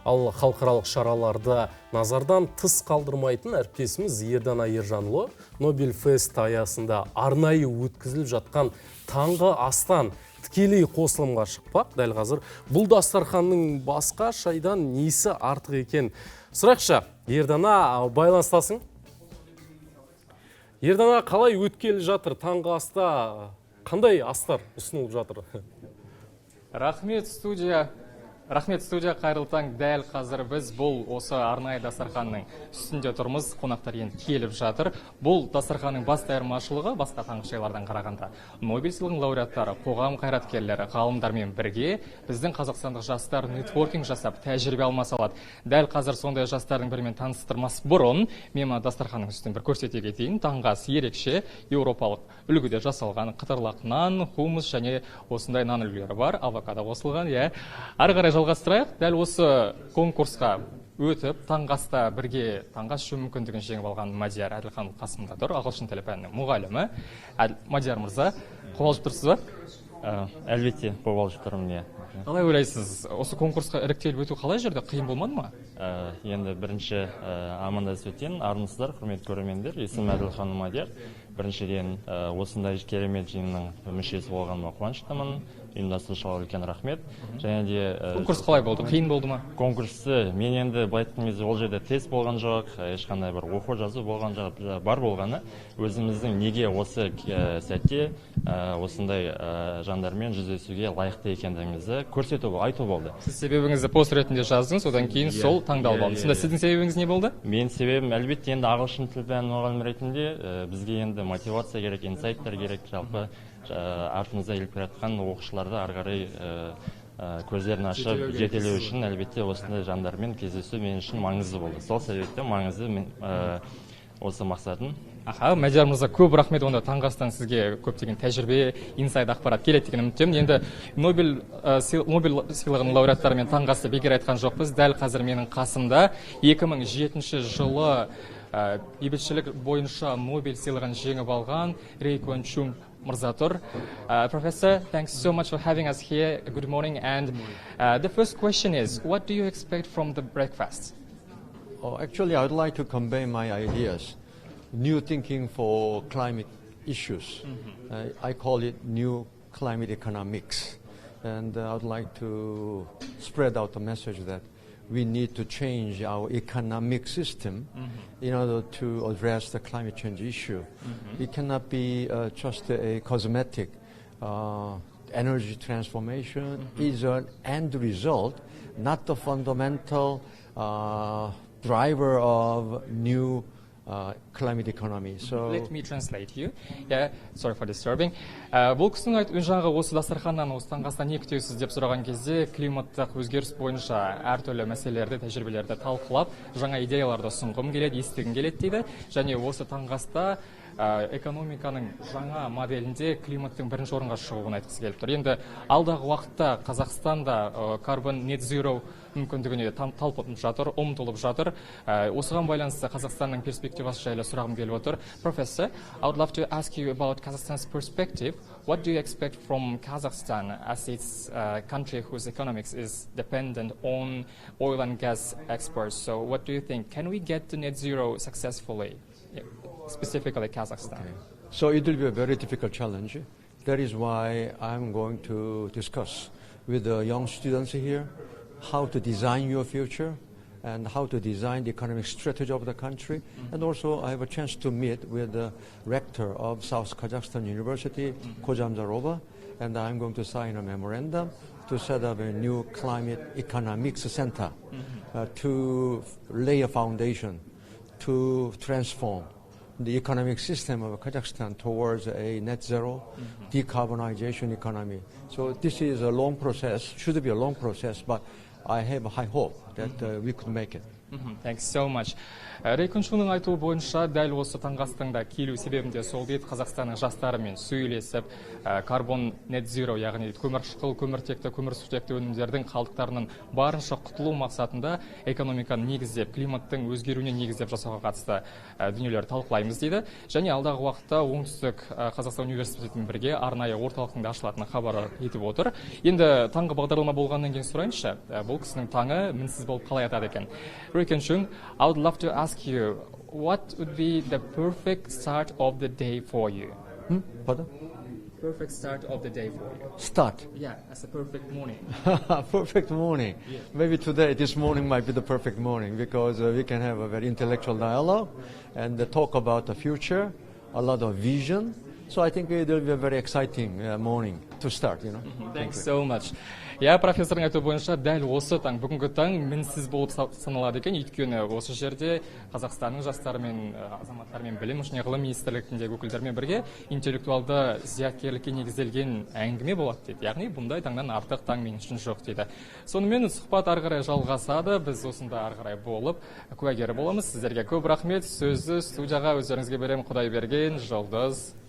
Ал халықаралық шараларды назардан тыс қалдырмайтын әріптесіміз Ердана Ержанұлы Нобель Фест аясында арнайы өткізіліп жатқан таңғы астан тікелей қосылымға шықпақ. Дәл қазір бұл дастарханның басқа шайдан несі артық екен? Сұрақшы, Ердана байланыстасың? Ердана, қалай өткелі жатыр? Таңғы аста қандай астар ұсынылып жатыр? Рахмет, студия. Қайырлы таң. Дәл қазір біз бұл осы арнайы дастарханның үстінде тұрмыз. Қонақтар енді келіп жатыр. Бұл дастарханның басты айырмашылығы басқа таңғы шайлардан қарағанда. Нобель сыйлығының лауреаттары, қоғам қайраткерлері, ғалымдармен бірге біздің қазақстандық жастар нетворкинг жасап, тәжірибе алмаса алады. Дәл қазір сондай жастардың бірімен таныстырмас бұрын мен дастарханның үстін бір көрсете кетейін. Таңғы ас ерекше еуропалық үлгіде жасалған қытырлақ нан, хумус және осындай нан үлгілері бар. Авокадо қосылған, ары қарай жалғастырайық. Дәл осы конкурсқа өтіп, таңғы аста бірге таңғы ас ішу мүмкіндігін жеңіп алған Мадияр Әділхан қасымда тұр, ағылшын тілі пәнінің мұғалімі. Мадияр мырза, қобалжып тұрсыз ба? Әлбетте, қобалжып тұрмын. Қалай ойлайсыз, осы конкурсқа іріктеліп өту қалай жүрді? Қиын болмады ма? Енді бірінші амандасып өтейін. Армысыздар, құрметті көрермендер. Есімім Әділхан Мадияр. Біріншіден осындай керемет жиынның мүшесі болғаныма қуаныштымын. Ұйымдастырушыларға үлкен рахмет. Және де конкурс қалай болды? Қиын болды ма? Конкурсты мен енді былайтқан кезде ол жерде тест болған жоқ, ешқандай бір оқу жазу болған жоқ, бар болғаны өзіміздің неге осы сәтте осындай жандармен жүздесуге лайықты екендігімізді көрсету, айту болды. Сіз себебіңізді пост ретінде жаздыңыз, одан кейін сол таңдалып алды. Сонда сіздің себебіңіз не болды? Мен себебім әлбетте енді ағылшын тілі пәнінің мұғалімі ретінде бізге енді мотивация керек, инсайттар керек, жалпы артымызда келіп келе жатқан оқушыларды ары қарай көздерін ашып жетелеу үшін әлбетте осындай жандармен кездесу мен үшін маңызды болды. Сол себепті маңызды осы мақсатым. Мадияр мырза, көп рахмет. Онда таңғы астан сізге көптеген тәжірибе, инсайд ақпарат келеді деген үміттемін. Енді Нобель сыйлығының лауреаттарымен таңғы асты бекер айтқан жоқпыз. Дәл қазір менің қасымда 2007 жылы бейбітшілік бойынша Нобель сыйлығын жеңіп алған Рей Куан Чун мырза тұр. Professor, thanks so much for having us here. Good morning. And the first question is, what do you expect from the breakfast? Actually, I would like to convey my ideas. New thinking for climate issues. I call it new climate economics. And I would like to spread out the message that we need to change our economic system in order to address the climate change issue. It cannot be just a cosmetic energy transformation. It's an end result, not the fundamental driver of new climate economy. So let me translate here. Sorry for disturbing. Бұл кісінің айтуын жаңағы осы дастарханнан осы таңғы астан не күтесіз деп сұраған кезде климаттық өзгеріс бойынша әртүрлі мәселелерді, тәжірибелерді талқылап, жаңа идеяларды ұсынғым келеді, естігім келеді дейді. Және осы таңғы аста экономиканың жаңа моделінде климаттың бірінші орынға шығуын айтқысы келіп тұр. Енді алдағы уақытта Қазақстанда карбон net zero мүмкіндігіне талпынып жатыр, ұмтылып жатыр. Осыған байланысты Қазақстанның перспективасы жайлы сұрағым келіп отыр. Professor, I would love to ask you about Kazakhstan's perspective. What do you expect from Kazakhstan as its country whose economics is dependent on oil and gas exports? So what do you think? Can we get to net zero successfully? Specifically Kazakhstan. Okay. So it will be a very difficult challenge. That is why I'm going to discuss with the young students here how to design your future and how to design the economic strategy of the country. And also I have a chance to meet with the rector of South Kazakhstan University, Kojam Zarova, and I'm going to sign a memorandum to set up a new climate economics center to lay a foundation to transform the economic system of Kazakhstan towards a net zero decarbonization economy. So this is a long process, should be a long process, but I have a high hope that we could make it. Thanks so much. Рейкун Шунның айтуы бойынша дәл осы таңғы астыңда келу себебінде сол дейді Қазақстанның жастарымен сөйлесіп, карбон net zero, яғни көмірқышқыл, көміртекті, көмірсутекті өнімдердің қалдықтарының барынша құтылу мақсатында экономиканы негіздеп, климаттың өзгеруіне негіздеп жасауға қатысты дүниелер талқылаймыз дейді. Және алдағы уақытта оңтүстік Қазақстан университетімен бірге арнайы орталықтың да ашылатыны хабар етіп отыр. Енді таңғы бағдарлама болғаннан кейін сұрайыншы, бұл кісінің таңы мінсіз болып қалай атады екен. Рейкун Шун, I would love to ask you, what would be the perfect start of the day for you? Pardon? Perfect start of the day for you. Start. Yeah, as a perfect morning. Perfect morning. Yeah. Maybe this morning might be the perfect morning because we can have a very intellectual dialogue and talk about the future, a lot of vision. So I think it will be a very exciting morning to start, you know. Thanks so much. Я профессордың айтуы бойынша дәл осы таң, бүгінгі таң мінсіз болып саналады екен, өйткені осы жерде Қазақстанның жастарымен, азаматтарымен білім және ғылым министрлігіндегі өкілдермен бірге интеллектуалды зияткерлікке негізделген әңгіме болады дейді. Яғни бұндай таңнан артық таң мен үшін жоқ дейді. Сонымен сұхбат ары қарай жалғасады. Біз осында ары қарай болып куәгері боламыз. Сіздерге көп рахмет. Сөзді студияға өздеріңізге берем. Құдай берген. Жұлдыз.